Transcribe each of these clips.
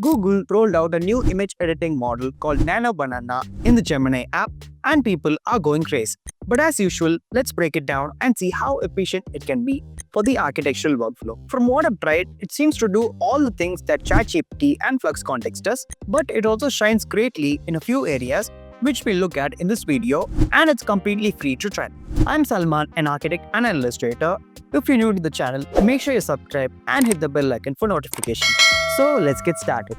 Google rolled out a new image editing model called Nano Banana in the Gemini app, and people are going crazy. But as usual, let's break it down and see how efficient it can be for the architectural workflow. From what I've tried, it seems to do all the things that ChatGPT and Flux Context does, but it also shines greatly in a few areas which we'll look at in this video, and it's completely free to try. I'm Salman, an architect and an illustrator. If you're new to the channel, make sure you subscribe and hit the bell icon for notifications. So let's get started.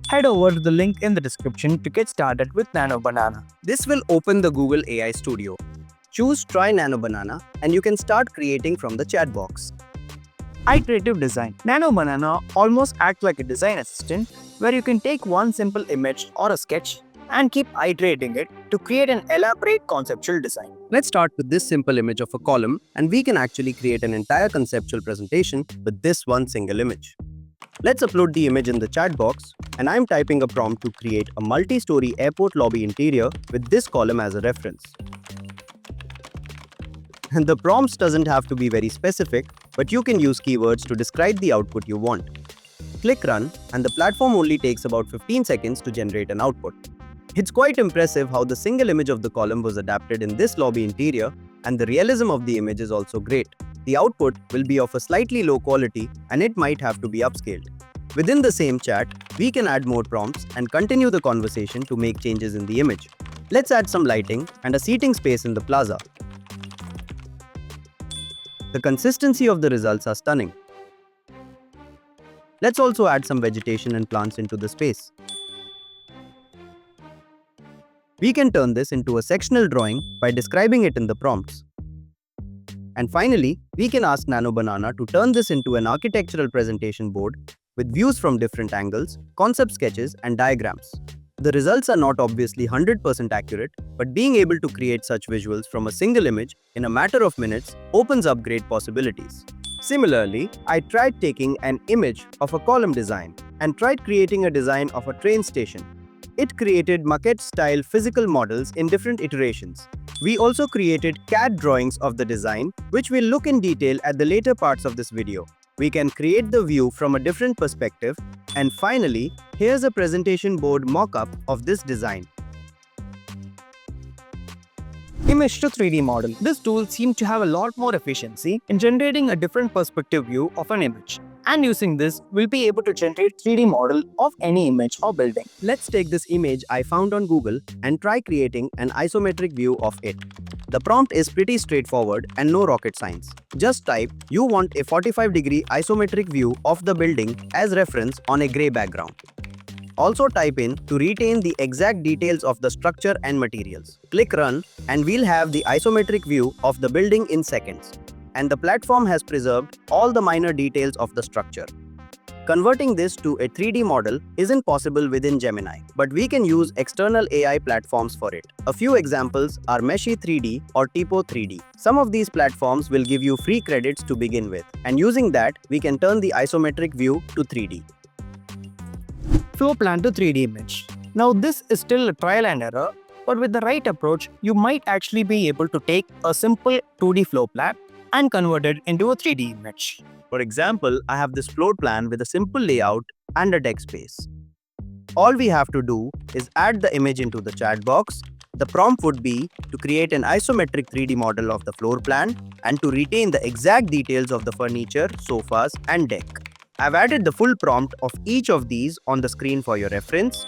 Head over to the link in the description to get started with Nano Banana. This will open the Google AI Studio. Choose Try Nano Banana and you can start creating from the chat box. Iterative Design. Nano Banana almost acts like a design assistant where you can take one simple image or a sketch and keep iterating it to create an elaborate conceptual design. Let's start with this simple image of a column, and we can actually create an entire conceptual presentation with this one single image. Let's upload the image in the chat box, and I'm typing a prompt to create a multi-story airport lobby interior with this column as a reference. And the prompts doesn't have to be very specific, but you can use keywords to describe the output you want. Click Run, and the platform only takes about 15 seconds to generate an output. It's quite impressive how the single image of the column was adapted in this lobby interior, and the realism of the image is also great. The output will be of a slightly low quality and it might have to be upscaled. Within the same chat, we can add more prompts and continue the conversation to make changes in the image. Let's add some lighting and a seating space in the plaza. The consistency of the results are stunning. Let's also add some vegetation and plants into the space. We can turn this into a sectional drawing by describing it in the prompts. And finally, we can ask Nano Banana to turn this into an architectural presentation board with views from different angles, concept sketches, and diagrams. The results are not obviously 100% accurate, but being able to create such visuals from a single image in a matter of minutes opens up great possibilities. Similarly, I tried taking an image of a column design and tried creating a design of a train station. It created maquette-style physical models in different iterations. We also created CAD drawings of the design, which we'll look in detail at the later parts of this video. We can create the view from a different perspective. And finally, here's a presentation board mock-up of this design. Image to 3D model. This tool seems to have a lot more efficiency in generating a different perspective view of an image. And using this, we'll be able to generate 3D model of any image or building. Let's take this image I found on Google and try creating an isometric view of it. The prompt is pretty straightforward and no rocket science. Just type, you want a 45-degree isometric view of the building as reference on a gray background. Also type in to retain the exact details of the structure and materials. Click Run and we'll have the isometric view of the building in seconds. And the platform has preserved all the minor details of the structure. Converting this to a 3D model isn't possible within Gemini, but we can use external AI platforms for it. A few examples are Meshi 3D or Tipo 3D. Some of these platforms will give you free credits to begin with, and using that, we can turn the isometric view to 3D. Floor plan to 3D image. Now this is still a trial and error, but with the right approach, you might actually be able to take a simple 2D floor plan and convert it into a 3D image. For example, I have this floor plan with a simple layout and a deck space. All we have to do is add the image into the chat box. The prompt would be to create an isometric 3D model of the floor plan and to retain the exact details of the furniture, sofas, and deck. I've added the full prompt of each of these on the screen for your reference.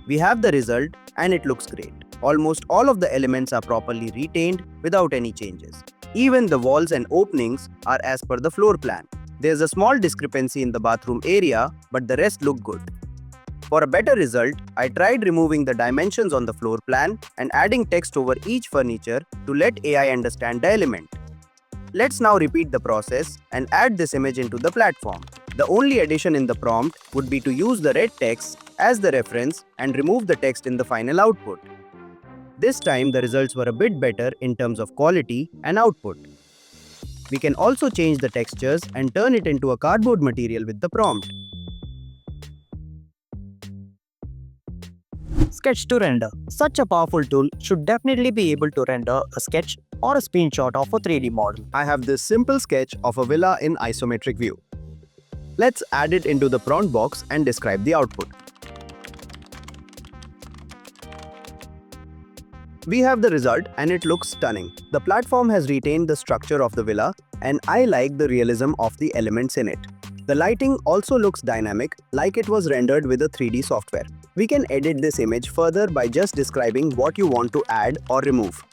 We have the result and it looks great. Almost all of the elements are properly retained without any changes. Even the walls and openings are as per the floor plan. There's a small discrepancy in the bathroom area, but the rest look good. For a better result, I tried removing the dimensions on the floor plan and adding text over each furniture to let AI understand the element. Let's now repeat the process and add this image into the platform. The only addition in the prompt would be to use the red text as the reference and remove the text in the final output. This time the results were a bit better in terms of quality and output. We can also change the textures and turn it into a cardboard material with the prompt. Sketch to render. Such a powerful tool should definitely be able to render a sketch or a screenshot of a 3D model. I have this simple sketch of a villa in isometric view. Let's add it into the prompt box and describe the output. We have the result and it looks stunning. The platform has retained the structure of the villa and I like the realism of the elements in it. The lighting also looks dynamic, like it was rendered with a 3D software. We can edit this image further by just describing what you want to add or remove.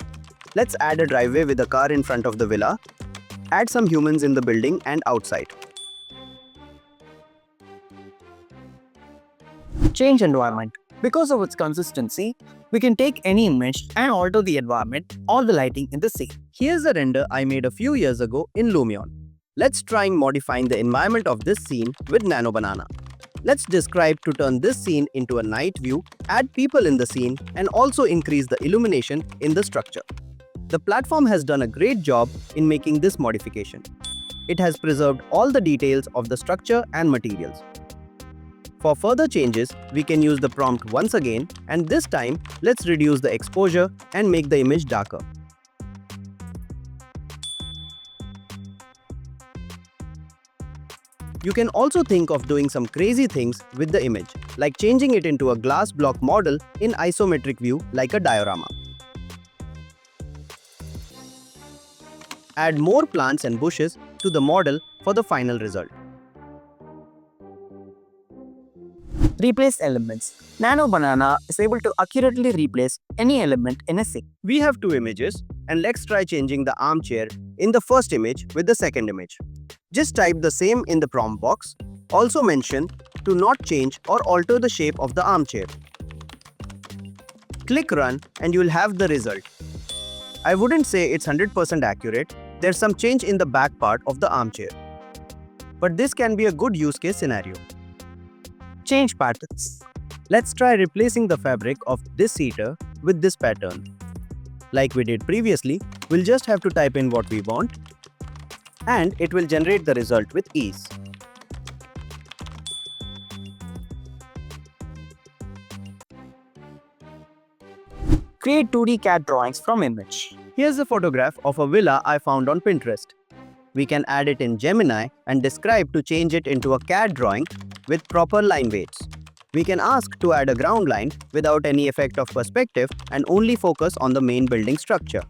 Let's add a driveway with a car in front of the villa. Add some humans in the building and outside. Change environment. Because of its consistency, we can take any image and alter the environment or the lighting in the scene. Here's a render I made a few years ago in Lumion. Let's try modifying the environment of this scene with Nano Banana. Let's describe to turn this scene into a night view, add people in the scene, and also increase the illumination in the structure. The platform has done a great job in making this modification. It has preserved all the details of the structure and materials. For further changes, we can use the prompt once again, and this time, let's reduce the exposure and make the image darker. You can also think of doing some crazy things with the image, like changing it into a glass block model in isometric view like a diorama. Add more plants and bushes to the model for the final result. Replace elements. Nano Banana is able to accurately replace any element in a scene. We have two images, and let's try changing the armchair in the first image with the second image. Just type the same in the prompt box. Also mention to not change or alter the shape of the armchair. Click Run and you'll have the result. I wouldn't say it's 100% accurate. There's some change in the back part of the armchair. But this can be a good use case scenario. Change patterns. Let's try replacing the fabric of this seater with this pattern. Like we did previously, we'll just have to type in what we want and it will generate the result with ease. Create 2D CAD drawings from image. Here's a photograph of a villa I found on Pinterest. We can add it in Gemini and describe to change it into a CAD drawing with proper line weights. We can ask to add a ground line without any effect of perspective and only focus on the main building structure.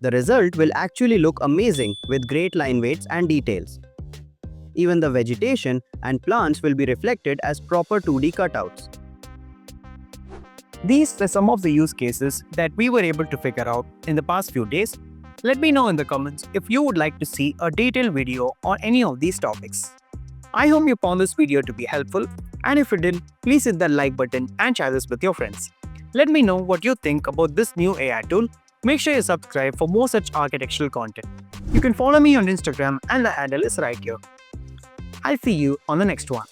The result will actually look amazing with great line weights and details. Even the vegetation and plants will be reflected as proper 2D cutouts. These are some of the use cases that we were able to figure out in the past few days. Let me know in the comments if you would like to see a detailed video on any of these topics. I hope you found this video to be helpful, and if you did, please hit that like button and share this with your friends. Let me know what you think about this new AI tool. Make sure you subscribe for more such architectural content. You can follow me on Instagram and the handle is right here. I'll see you on the next one.